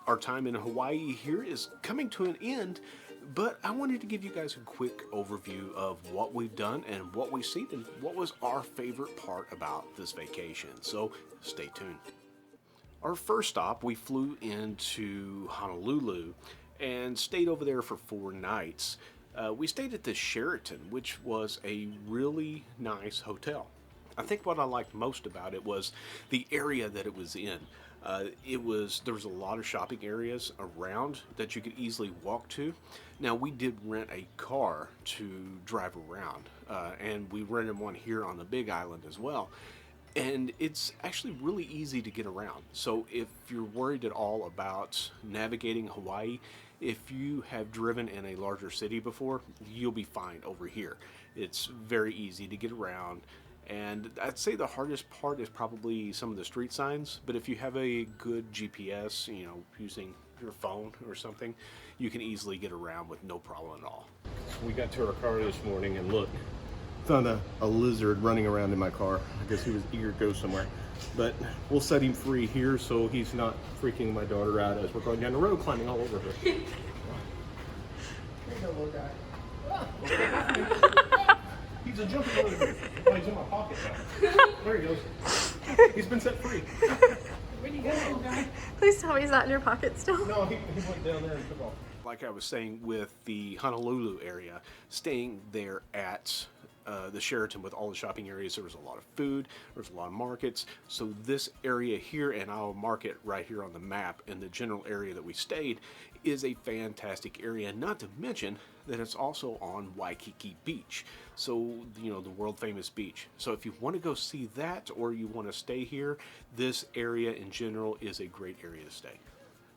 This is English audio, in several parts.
Our time in Hawaii here is coming to an end, but I wanted to give you guys a quick overview of what we've done and what we've seen and what was our favorite part about this vacation. So stay tuned. Our first stop, we flew into Honolulu and stayed over there for 4 nights. We stayed at the Sheraton, which was a really nice hotel. I think what I liked most about it was the area that it was in. There was a lot of shopping areas around that you could easily walk to. Now we did rent a car to drive around, and we rented one here on the Big Island as well. And it's actually really easy to get around. So if you're worried at all about navigating Hawaii, if you have driven in a larger city before, you'll be fine over here. It's very easy to get around. And I'd say the hardest part is probably some of the street signs, but if you have a good GPS, using your phone or something, you can easily get around with no problem at all. We got to our car this morning and look, found a lizard running around in my car. I guess he was eager to go somewhere. But we'll set him free here so he's not freaking my daughter out as we're going down the road climbing all over her. There you go, little guy. He's a jumping lizard. Oh, he's in my pocket now. There he goes. He's been set free. Where'd he go, little guy? Please tell me he's not in your pocket still. No, he went down there and took off. Like I was saying with the Honolulu area, staying there at the Sheraton with all the shopping areas, there was a lot of food, there was a lot of markets. So this area here, and I'll mark it right here on the map, in the general area that we stayed, is a fantastic area, not to mention that it's also on Waikiki Beach. So, the world famous beach. So if you want to go see that, or you want to stay here, this area in general is a great area to stay.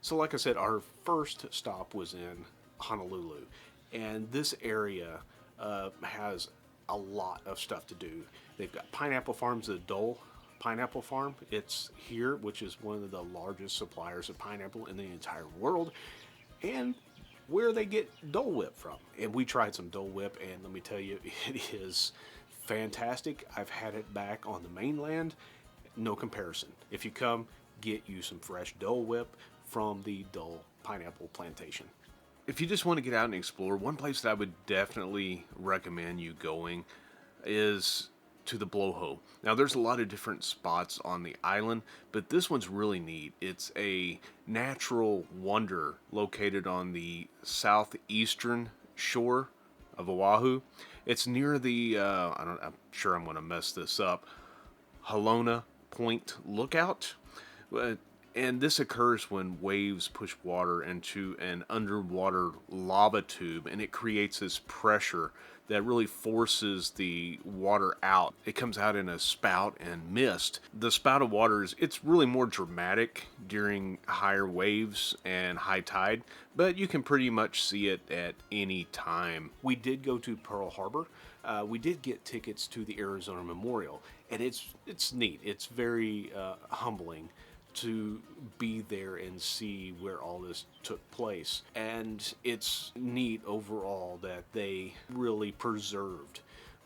So like I said, our first stop was in Honolulu, and this area has a lot of stuff to do. They've got pineapple farms, the Dole pineapple farm. It's here, which is one of the largest suppliers of pineapple in the entire world, and where they get Dole Whip from. And we tried some Dole Whip, and let me tell you, it is fantastic. I've had it back on the mainland, no comparison. If you come, get you some fresh Dole Whip from the Dole pineapple plantation. If you just want to get out and explore, one place that I would definitely recommend you going is to the Blowhole. Now there's a lot of different spots on the island, but this one's really neat. It's a natural wonder located on the southeastern shore of Oahu. It's near the, I'm sure I'm going to mess this up, Halona Point Lookout. And this occurs when waves push water into an underwater lava tube, and it creates this pressure that really forces the water out. It comes out in a spout and mist. The spout of water it's really more dramatic during higher waves and high tide, but you can pretty much see it at any time. We did go to Pearl Harbor. We did get tickets to the Arizona Memorial, and it's neat. It's very humbling to be there and see where all this took place. And it's neat overall that they really preserved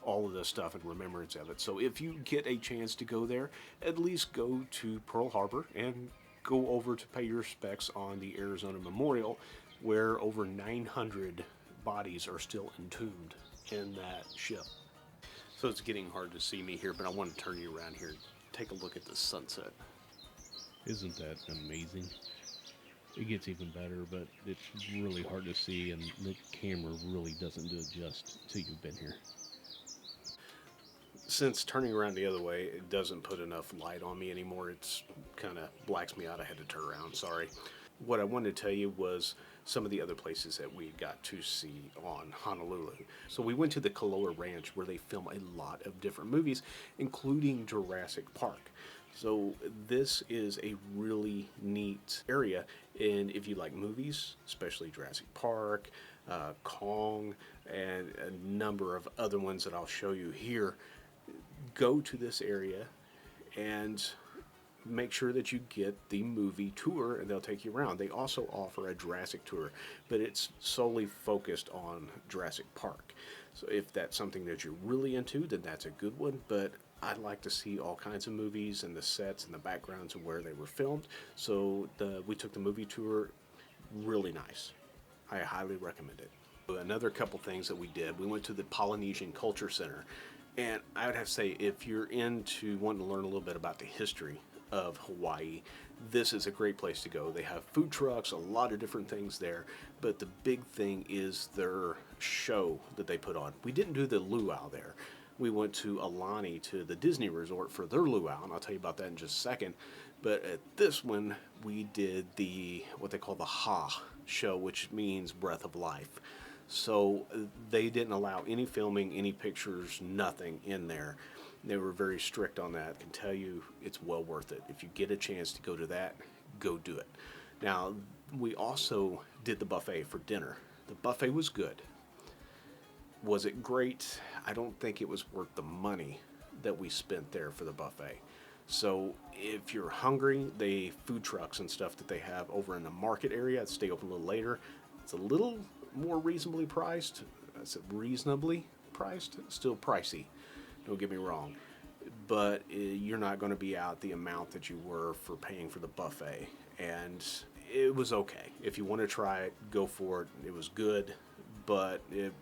all of this stuff in remembrance of it. So if you get a chance to go there, at least go to Pearl Harbor and go over to pay your respects on the Arizona Memorial, where over 900 bodies are still entombed in that ship. So it's getting hard to see me here, but I want to turn you around here and take a look at the sunset. Isn't that amazing? It gets even better, but it's really hard to see, and the camera really doesn't do it just till you've been here. Since turning around the other way, it doesn't put enough light on me anymore. It's kind of blacks me out. I had to turn around, sorry. What I wanted to tell you was some of the other places that we got to see on Honolulu. So we went to the Kualoa Ranch, where they film a lot of different movies, including Jurassic Park. So this is a really neat area, and if you like movies, especially Jurassic Park, Kong, and a number of other ones that I'll show you here, go to this area and make sure that you get the movie tour, and they'll take you around. They also offer a Jurassic tour, but it's solely focused on Jurassic Park. So if that's something that you're really into, then that's a good one, but I like to see all kinds of movies and the sets and the backgrounds of where they were filmed. So we took the movie tour. Really nice. I highly recommend it. Another couple things that we did, we went to the Polynesian Culture Center. And I would have to say, if you're into wanting to learn a little bit about the history of Hawaii, this is a great place to go. They have food trucks, a lot of different things there, but the big thing is their show that they put on. We didn't do the luau there. We went to Aulani, to the Disney resort, for their luau, and I'll tell you about that in just a second. But at this one, we did what they call the Ha show, which means breath of life. So they didn't allow any filming, any pictures, nothing in there. They were very strict on that. I can tell you it's well worth it. If you get a chance to go to that, go do it. Now, we also did the buffet for dinner. The buffet was good. Was it great? I don't think it was worth the money that we spent there for the buffet. So if you're hungry, the food trucks and stuff that they have over in the market area, stay open a little later. It's a little more reasonably priced. I said reasonably priced, still pricey. Don't get me wrong, but you're not going to be out the amount that you were for paying for the buffet, and it was okay. If you want to try it, go for it. It was good, but it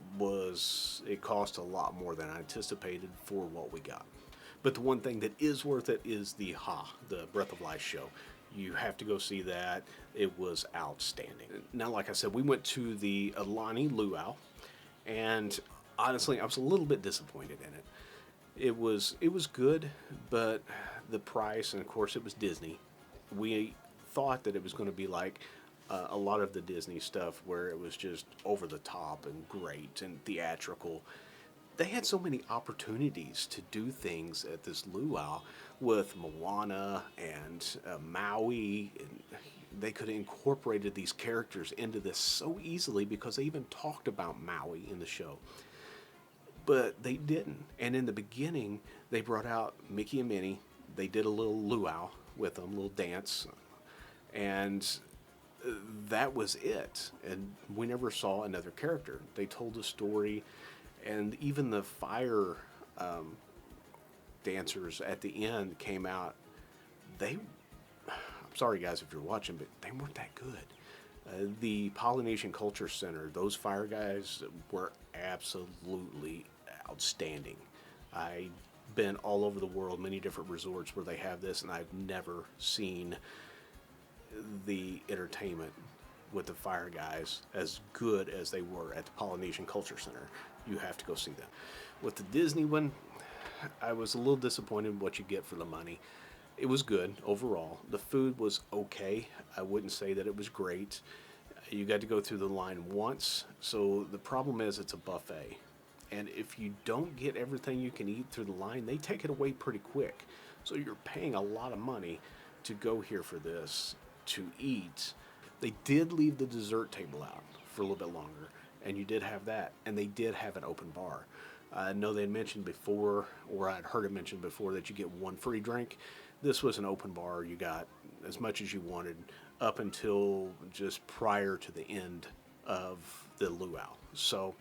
cost a lot more than I anticipated for what we got. But the one thing that is worth it is the Breath of Life show. You have to go see that. It was outstanding. Now, like I said, we went to the Aulani Luau, and honestly, I was a little bit disappointed in it. It was good, but the price, and of course it was Disney. We thought that it was going to be like a lot of the Disney stuff where it was just over the top and great and theatrical. They had so many opportunities to do things at this luau with Moana and Maui. And they could have incorporated these characters into this so easily because they even talked about Maui in the show. But they didn't. And in the beginning, they brought out Mickey and Minnie. They did a little luau with them, a little dance. And that was it. And we never saw another character. They told a story. And even the fire dancers at the end came out. I'm sorry guys if you're watching, but they weren't that good. The Polynesian Culture Center, those fire guys were absolutely outstanding. I've been all over the world, many different resorts where they have this, and I've never seen the entertainment with the fire guys as good as they were at the Polynesian Culture Center. You have to go see them. With the Disney one, I was a little disappointed in what you get for the money. It was good overall. The food was okay. I wouldn't say that it was great. You got to go through the line once. So the problem is it's a buffet. And if you don't get everything you can eat through the line, they take it away pretty quick. So you're paying a lot of money to go here for this, to eat. They did leave the dessert table out for a little bit longer, and you did have that. And they did have an open bar. I know they had mentioned before, or I'd heard it mentioned before, that you get one free drink. This was an open bar. You got as much as you wanted up until just prior to the end of the luau. So,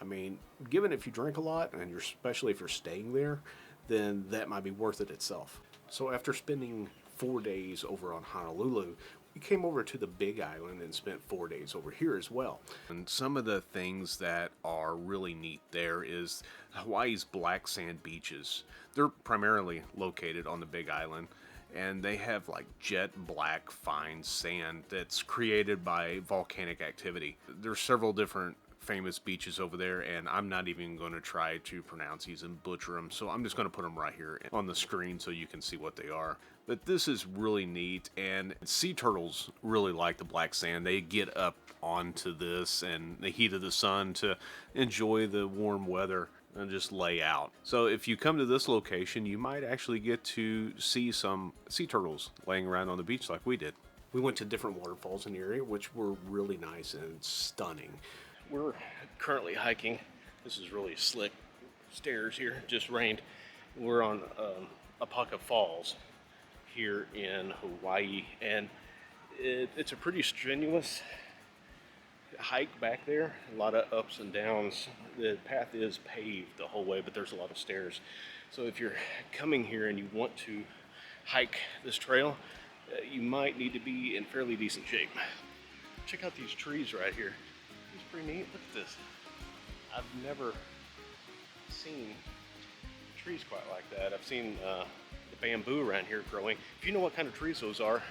I mean, given if you drink a lot, and especially if you're staying there, then that might be worth it itself. So after spending 4 days over on Honolulu, we came over to the Big Island and spent 4 days over here as well. And some of the things that are really neat there is Hawaii's black sand beaches. They're primarily located on the Big Island, and they have like jet black fine sand that's created by volcanic activity. There's several different famous beaches over there, and I'm not even going to try to pronounce these and butcher them, so I'm just going to put them right here on the screen so you can see what they are. But this is really neat, and sea turtles really like the black sand. They get up onto this and the heat of the sun to enjoy the warm weather and just lay out. So if you come to this location, you might actually get to see some sea turtles laying around on the beach like we did. We went to different waterfalls in the area, which were really nice and stunning. We're currently hiking. This is really slick stairs here. It just rained. We're on Akaka Falls here in Hawaii, and it's a pretty strenuous hike back there. A lot of ups and downs. The path is paved the whole way, but there's a lot of stairs. So if you're coming here and you want to hike this trail, you might need to be in fairly decent shape. Check out these trees right here. It's pretty neat. Look at this. I've never seen trees quite like that. I've seen the bamboo around here growing. If you know what kind of trees those are,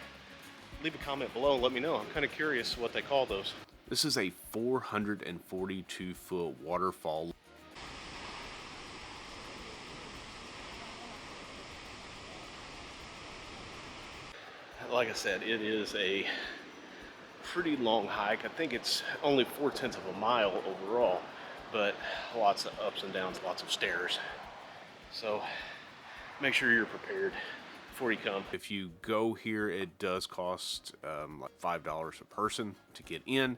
leave a comment below and let me know. I'm kind of curious what they call those. This is a 442-foot waterfall. Like I said, it is a pretty long hike. I think it's only 4/10 of a mile overall, but lots of ups and downs, lots of stairs. So make sure you're prepared before you come. If you go here, it does cost like $5 a person to get in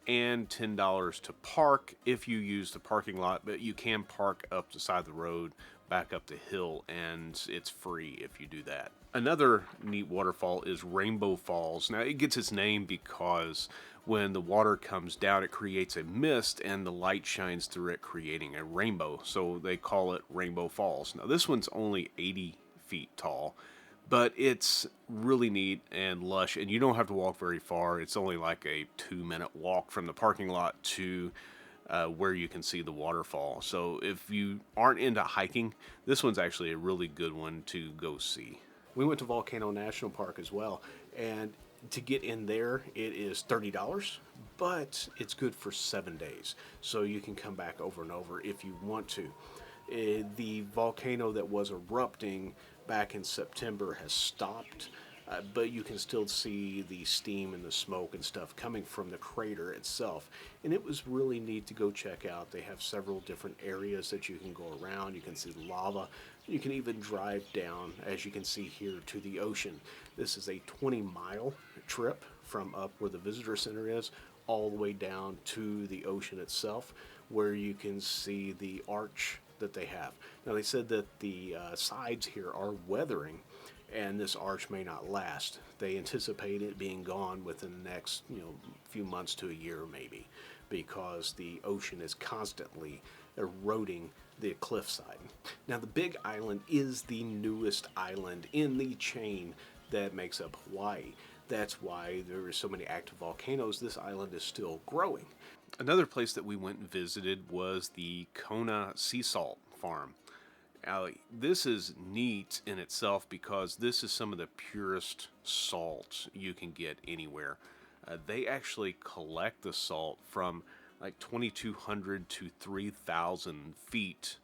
and $10 to park if you use the parking lot, but you can park up the side of the road, back up the hill, and it's free if you do that. Another neat waterfall is Rainbow Falls. Now, it gets its name because when the water comes down, it creates a mist and the light shines through it, creating a rainbow. So they call it Rainbow Falls. Now, this one's only 80 feet tall, but it's really neat and lush, and you don't have to walk very far. It's only like a 2-minute walk from the parking lot to where you can see the waterfall. So if you aren't into hiking, this one's actually a really good one to go see. We went to Volcano National Park as well, and to get in there, it is $30, but it's good for 7 days. So you can come back over and over if you want to. The volcano that was erupting back in September has stopped, but you can still see the steam and the smoke and stuff coming from the crater itself. And it was really neat to go check out. They have several different areas that you can go around. You can see lava. You can even drive down, as you can see here, to the ocean. This is a 20-mile trip from up where the visitor center is all the way down to the ocean itself, where you can see the arch that they have. Now, they said that the sides here are weathering, and this arch may not last. They anticipate it being gone within the next, few months to a year maybe, because the ocean is constantly eroding the cliffside. Now, the Big Island is the newest island in the chain that makes up Hawaii. That's why there are so many active volcanoes. This island is still growing. Another place that we went and visited was the Kona sea salt farm. Now, this is neat in itself because this is some of the purest salt you can get anywhere. They actually collect the salt from like 2,200 to 3,000 feet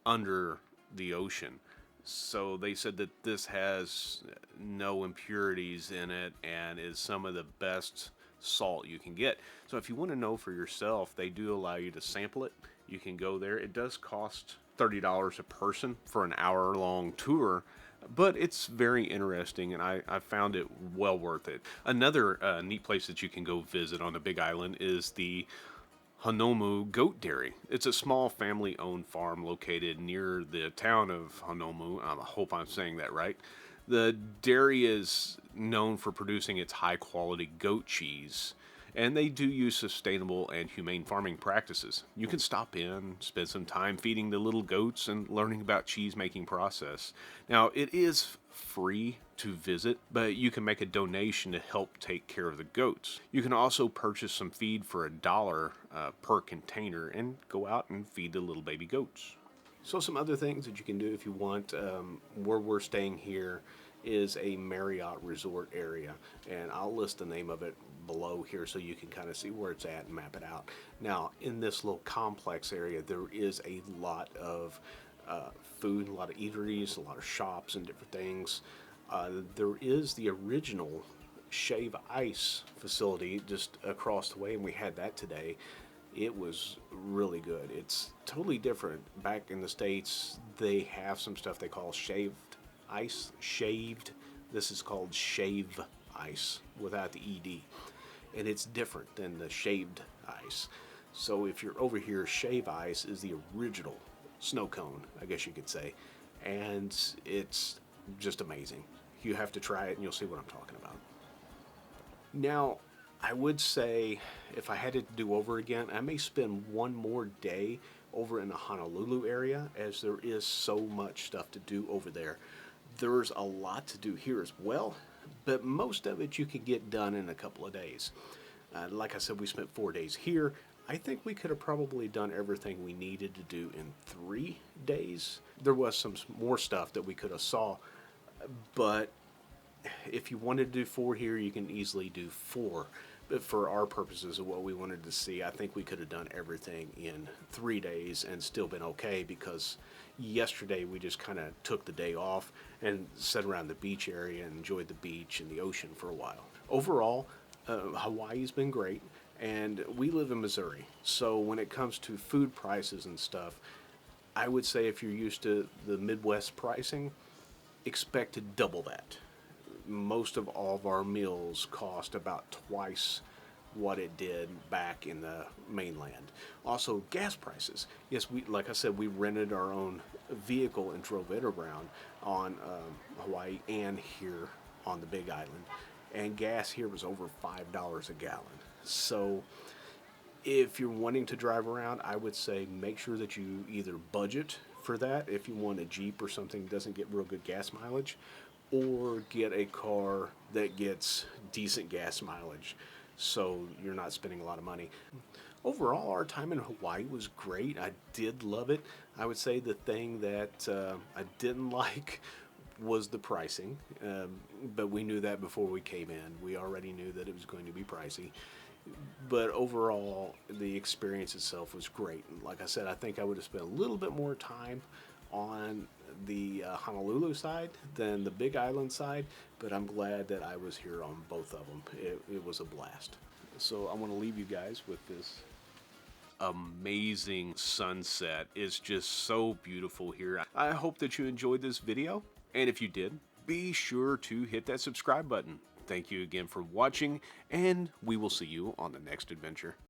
under the ocean. So they said that this has no impurities in it and is some of the best salt you can get. So if you want to know for yourself, they do allow you to sample it. You can go there. It does cost $30 a person for an hour-long tour, but it's very interesting, and I found it well worth it. Another neat place that you can go visit on the Big Island is the Honomu Goat Dairy. It's a small family-owned farm located near the town of Honomu. I hope I'm saying that right. The dairy is known for producing its high-quality goat cheese, and they do use sustainable and humane farming practices. You can stop in, spend some time feeding the little goats and learning about cheese making process. Now, it is free to visit, but you can make a donation to help take care of the goats. You can also purchase some feed for $1 per container and go out and feed the little baby goats. So some other things that you can do if you want, where we're staying here is a Marriott resort area, and I'll list the name of it below here so you can kind of see where it's at and map it out. Now, in this little complex area, there is a lot of food, a lot of eateries, a lot of shops and different things. There is the original Shave Ice facility just across the way, and we had that today. It was really good. It's totally different. Back in the States, they have some stuff they call shaved ice, shaved. This is called shave ice without the ED. And it's different than the shaved ice. So if you're over here, shave ice is the original snow cone, I guess you could say. And it's just amazing. You have to try it and you'll see what I'm talking about. Now, I would say if I had it to do over again, I may spend one more day over in the Honolulu area, as there is so much stuff to do over there. There's a lot to do here as well, but most of it you can get done in a couple of days. Like I said, we spent 4 days here. I think we could have probably done everything we needed to do in 3 days. There was some more stuff that we could have saw, but if you wanted to do 4 here, you can easily do 4. But for our purposes of what we wanted to see, I think we could have done everything in 3 days and still been okay, because yesterday we just kind of took the day off and sat around the beach area and enjoyed the beach and the ocean for a while. Overall, Hawaii's been great, and we live in Missouri, so when it comes to food prices and stuff, I would say if you're used to the Midwest pricing, expect to double that. Most of all of our meals cost about twice what it did back in the mainland. Also, gas prices. Yes, like I said, we rented our own vehicle and drove it around on Hawaii and here on the Big Island, and gas here was over $5 a gallon. So if you're wanting to drive around, I would say make sure that you either budget for that if you want a Jeep or something that doesn't get real good gas mileage, or get a car that gets decent gas mileage so you're not spending a lot of money. Overall, our time in Hawaii was great. I did love it. I would say the thing that I didn't like was the pricing, but we knew that before we came in. We already knew that it was going to be pricey. But overall, the experience itself was great. Like I said, I think I would have spent a little bit more time on the Honolulu side than the Big Island side, but I'm glad that I was here on both of them. It was a blast. So I want to leave you guys with this amazing sunset. It's just so beautiful here. I hope that you enjoyed this video, and if you did, be sure to hit that subscribe button. Thank you again for watching, and we will see you on the next adventure.